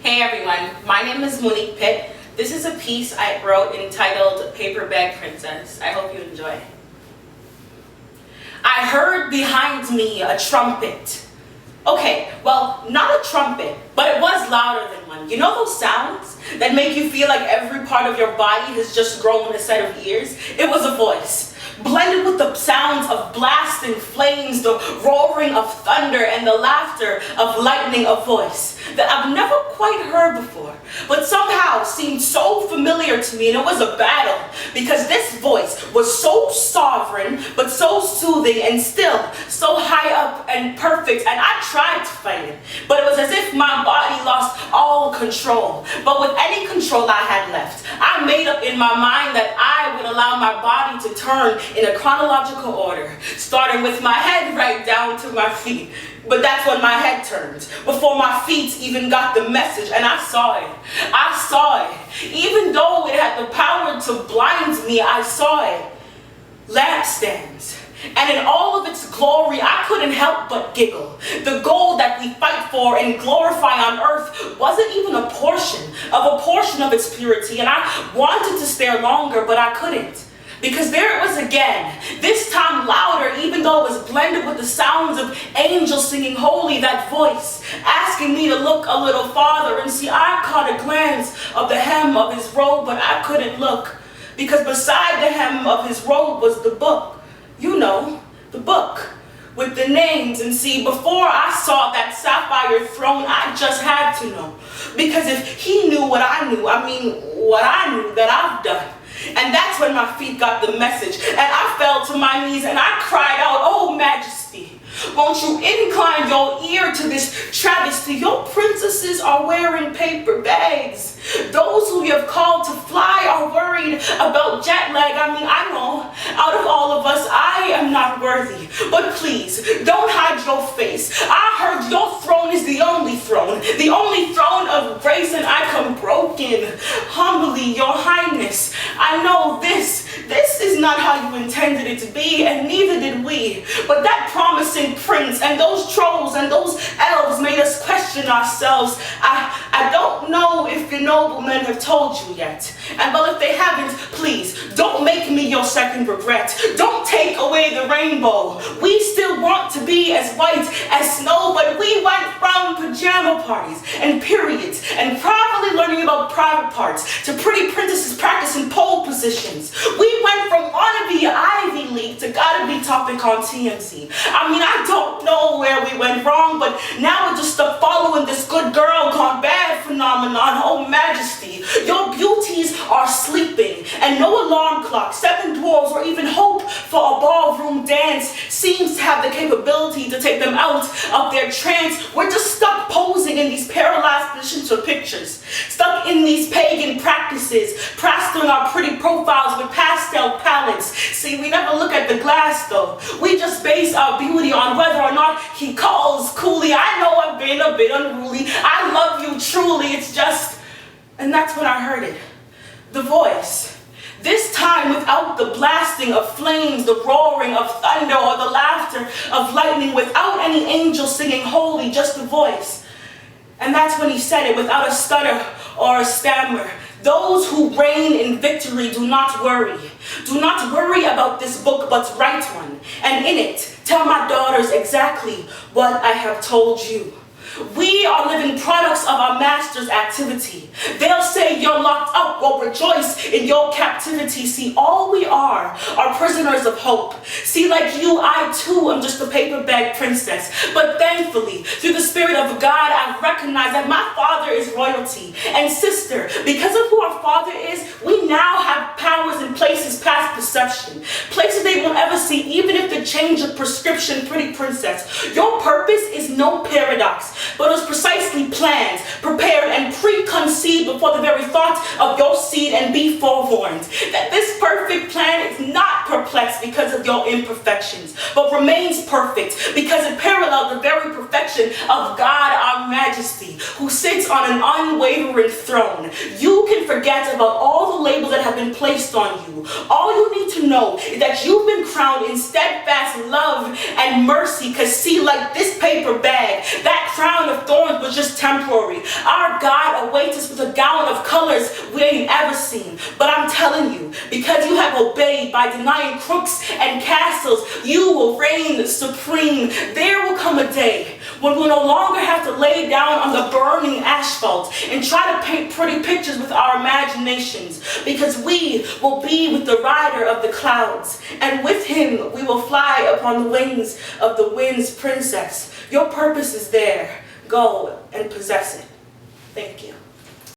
Hey everyone, my name is Monique Pitt. This is a piece I wrote entitled Paper Bag Princess. I hope you enjoy. I heard behind me a trumpet. Okay, well, not a trumpet, but it was louder than one. You know those sounds that make you feel like every part of your body has just grown a set of ears? It was a voice, blended with the sounds of blasting flames, the roaring of thunder, and the laughter of lightning, a voice that I've never quite heard before, but somehow seemed so familiar to me, and it was a battle, because this voice was so sovereign, but so soothing, and still so high up and perfect, and I tried to fight it, but it was as if my body lost all control. But with any control I had left, I made up in my mind that I would allow my body to turn in a chronological order, starting with my head right down to my feet. But that's when my head turned, before my feet even got the message, and I saw it. I saw it. Even though it had the power to blind me, I saw it. Lampstands. And in all of its glory, I couldn't help but giggle. The goal that we fight for and glorify on earth wasn't even a portion of its purity, and I wanted to stare longer, but I couldn't. Because there it was again, this time louder, even though it was blended with the sounds of angels singing holy, that voice, asking me to look a little farther. And see, I caught a glance of the hem of his robe, but I couldn't look. Because beside the hem of his robe was the book. You know, the book with the names. And see, before I saw that sapphire throne, I just had to know. Because if he knew what I knew, what I knew that I've done. And that's when my feet got the message, and I fell to my knees and I cried out, "Oh Majesty, won't you incline your ear to this travesty? Your princesses are wearing paper bags. Those who you have called to fly are worried about jet lag. I know, out of all of us, I am not worthy. But please, don't hide your face. I heard your throne is the only throne of grace, and I come broken. Humbly, your highness, I know this is not how you intended it to be, and neither did we. But that promising prince and those trolls and those elves made us question ourselves. I don't know if your noblemen have told you yet. And well, if they haven't, please, don't make me your second regret. Don't take away the rainbow. We still want to be as white as snow, but we went from pajama parties and periods and privately learning about private parts to pretty princesses practicing pole positions. We went from wannabe Ivy League to gotta be topic on TMZ. I don't know where we went wrong, but now we're just stuck following this good girl gone bad phenomenon. Oh Majesty, your beauties are sleeping, and no alarm clock, 7 dwarves, or even hope for a ballroom dance seems to have the capability to take them out of their trance. We're just stuck posing in these paralyzed positions for pictures, stuck in these pagan practices, plastering our pretty profiles with pastel palettes. See, we never look at the glass though. We just base our beauty on whether or not he calls coolly. I know I've been a bit unruly. I love you truly. It's just, and that's when I heard it. The voice. This time without the blasting of flames, the roaring of thunder, or the laughter of lightning, without any angel singing holy, just the voice. And that's when he said it, without a stutter or a stammer. Those who reign in victory, do not worry. Do not worry about this book, but write one. And in it, tell my daughters exactly what I have told you. We are living products of our master's activity. They'll say you're locked up, well, rejoice in your captivity. See, all we are prisoners of hope. See, like you, I too am just a paper bag princess. But thankfully, through the Spirit of God, I've recognized that my father is royalty. And sister, because of who our father is, we now have powers in places past perception. Places they won't ever see, even if they change a prescription, pretty princess. Your purpose is no paradox, but it was precisely planned, prepared, and preconceived before the very thought of your seed, and be forewarned that this perfect plan is not perplexed because of your imperfections, but remains perfect because it parallels the very perfection of God, our Majesty, who sits on an unwavering throne. You can forget about all the labels that have been placed on you. All you need to know is that you've been crowned in steadfast love and mercy, because see, like this paper bag, that crown of thorns was just just temporary. Our God awaits us with a gown of colors we ain't ever seen. But I'm telling you, because you have obeyed by denying crooks and castles, you will reign supreme. There will come a day when we'll no longer have to lay down on the burning asphalt and try to paint pretty pictures with our imaginations, because we will be with the rider of the clouds, and with him we will fly upon the wings of the wind's princess. Your purpose is there. Go and possess it. Thank you.